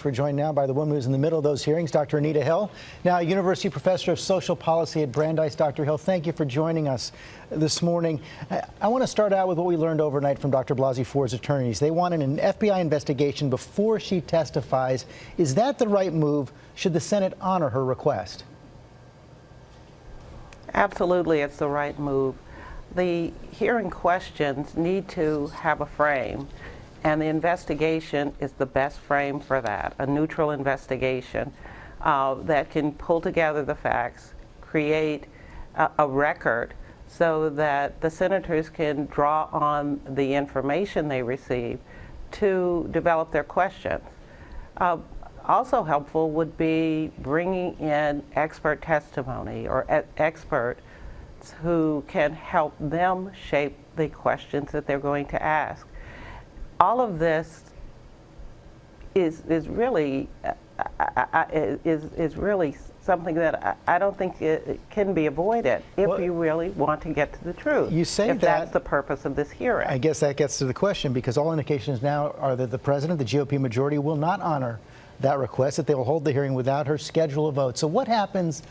We're joined now by the woman who's in the middle of those hearings, Dr. Anita Hill, now University Professor of Social Policy at Brandeis. Dr. Hill, thank you for joining us this morning. I want to start out with what we learned overnight from Dr. Blasey Ford's attorneys. They wanted an FBI investigation before she testifies. Is that the right move? Should the Senate honor her request? Absolutely, it's the right move. The hearing questions need to have a frame, and the investigation is the best frame for that, a neutral investigation that can pull together the facts, create a record so that the senators can draw on the information they receive to develop their questions. Also helpful would be bringing in expert testimony or experts who can help them shape the questions that they're going to ask. All of this is really something that I don't think it can be avoided if you really want to get to the truth. You say if that's the purpose of this hearing. I guess that gets to the question, because all indications now are that the president, the GOP majority, will not honor that request, that they will hold the hearing without her schedule a vote. So what happens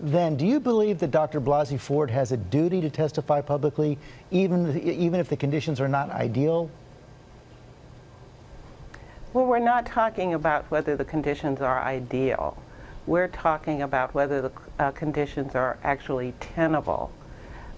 then? Do you believe that Dr. Blasey Ford has a duty to testify publicly, even if the conditions are not ideal? Well, we're not talking about whether the conditions are ideal. We're talking about whether the conditions are actually tenable,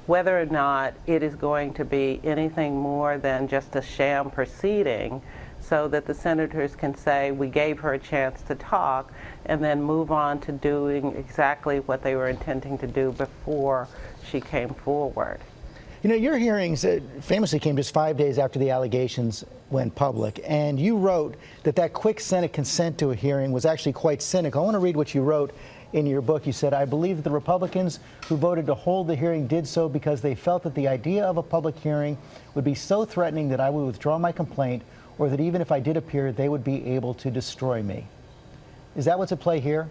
whether or not it is going to be anything more than just a sham proceeding, so that the senators can say, we gave her a chance to talk, and then move on to doing exactly what they were intending to do before she came forward. You know, your hearings famously came just 5 days after the allegations went public, and you wrote that quick Senate consent to a hearing was actually quite cynical. I want to read what you wrote in your book. You said, I believe that the Republicans who voted to hold the hearing did so because they felt that the idea of a public hearing would be so threatening that I would withdraw my complaint, or that even if I did appear, they would be able to destroy me. Is that what's at play here?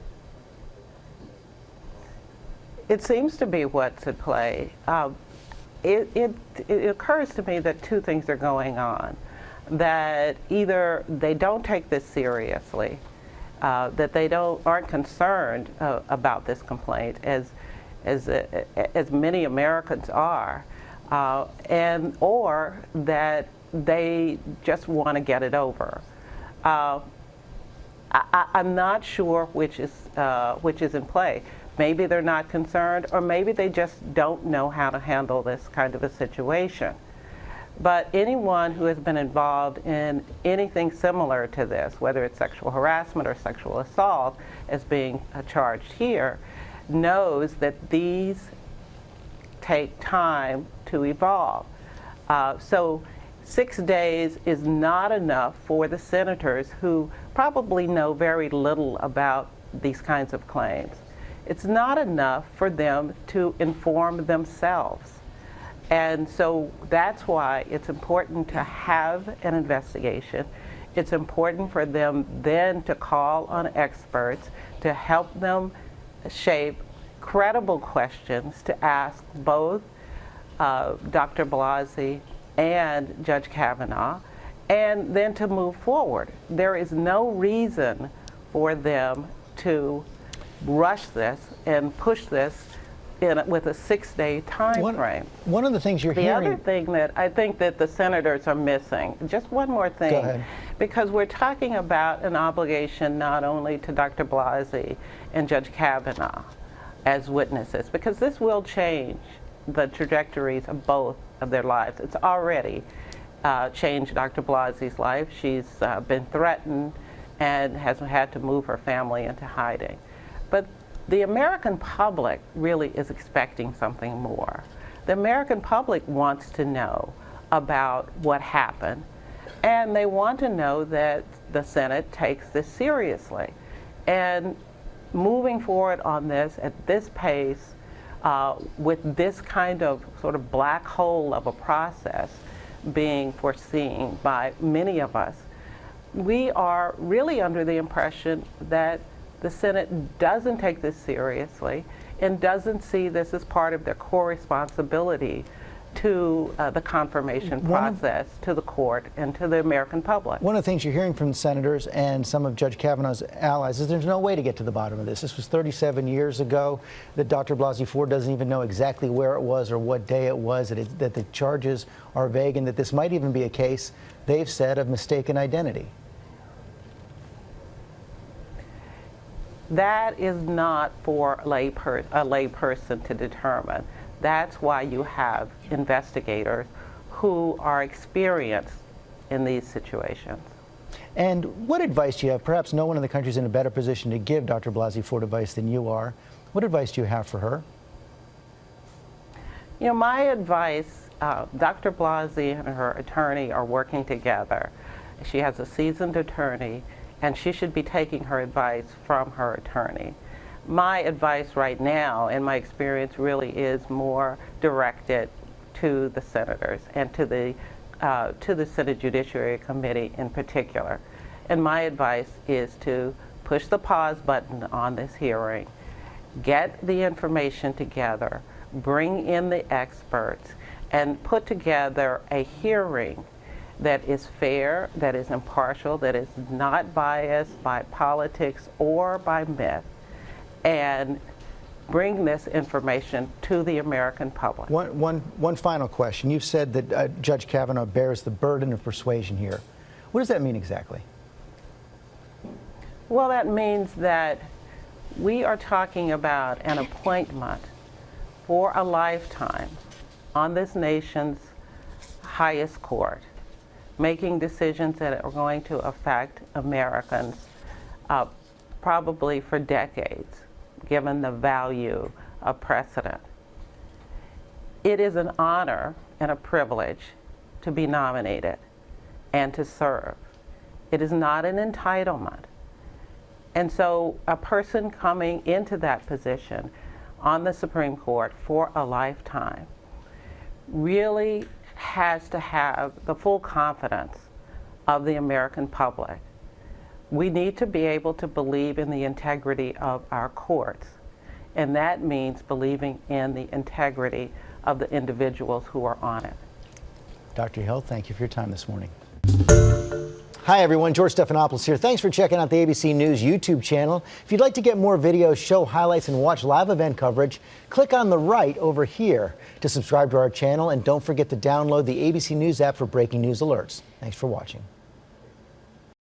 It seems to be what's at play. It occurs to me that two things are going on. That either they don't take this seriously, that they aren't concerned about this complaint as many Americans are, or that they just want to get it over. I'm not sure which is in play. Maybe they're not concerned, or maybe they just don't know how to handle this kind of a situation. But anyone who has been involved in anything similar to this, whether it's sexual harassment or sexual assault as being charged here, knows that these take time to evolve. So 6 days is not enough for the senators who probably know very little about these kinds of claims. It's not enough for them to inform themselves. And so that's why it's important to have an investigation. It's important for them then to call on experts to help them shape credible questions to ask both Dr. Blasey and Judge Kavanaugh, and then to move forward. There is no reason for them to rush this and push this with a 6-day time frame. One of the things you're hearing... The other thing that I think that the senators are missing, just one more thing. Go ahead. Because we're talking about an obligation not only to Dr. Blasey and Judge Kavanaugh as witnesses, because this will change the trajectories of both of their lives. It's already changed Dr. Blasey's life. She's been threatened and has had to move her family into hiding. But the American public really is expecting something more. The American public wants to know about what happened, and they want to know that the Senate takes this seriously. And moving forward on this at this pace, with this kind of sort of black hole of a process being foreseen by many of us, we are really under the impression that the Senate doesn't take this seriously and doesn't see this as part of their core responsibility to the confirmation process, to the court, and to the American public. One of the things you're hearing from senators and some of Judge Kavanaugh's allies is there's no way to get to the bottom of this. This was 37 years ago. That Dr. Blasey Ford doesn't even know exactly where it was or what day it was, that the charges are vague, and that this might even be a case, they've said, of mistaken identity. That is not for a layperson to determine. That's why you have investigators who are experienced in these situations. And what advice do you have? Perhaps no one in the country is in a better position to give Dr. Blasey Ford advice than you are. What advice do you have for her? You know, my advice, Dr. Blasey and her attorney are working together. She has a seasoned attorney, and she should be taking her advice from her attorney. My advice right now, in my experience, really is more directed to the senators and to the Senate Judiciary Committee in particular. And my advice is to push the pause button on this hearing, get the information together, bring in the experts, and put together a hearing that is fair, that is impartial, that is not biased by politics or by myth, and bring this information to the American public. One final question. You've said that Judge Kavanaugh bears the burden of persuasion here. What does that mean exactly? Well, that means that we are talking about an appointment for a lifetime on this nation's highest court, making decisions that are going to affect Americans probably for decades, given the value of precedent. It is an honor and a privilege to be nominated and to serve. It is not an entitlement. And so a person coming into that position on the Supreme Court for a lifetime really has to have the full confidence of the American public. We need to be able to believe in the integrity of our courts, and that means believing in the integrity of the individuals who are on it. Dr. Hill, thank you for your time this morning. Hi everyone, George Stephanopoulos here. Thanks for checking out the ABC News YouTube channel. If you'd like to get more videos, show highlights, and watch live event coverage, click on the right over here to subscribe to our channel, and don't forget to download the ABC News app for breaking news alerts. Thanks for watching.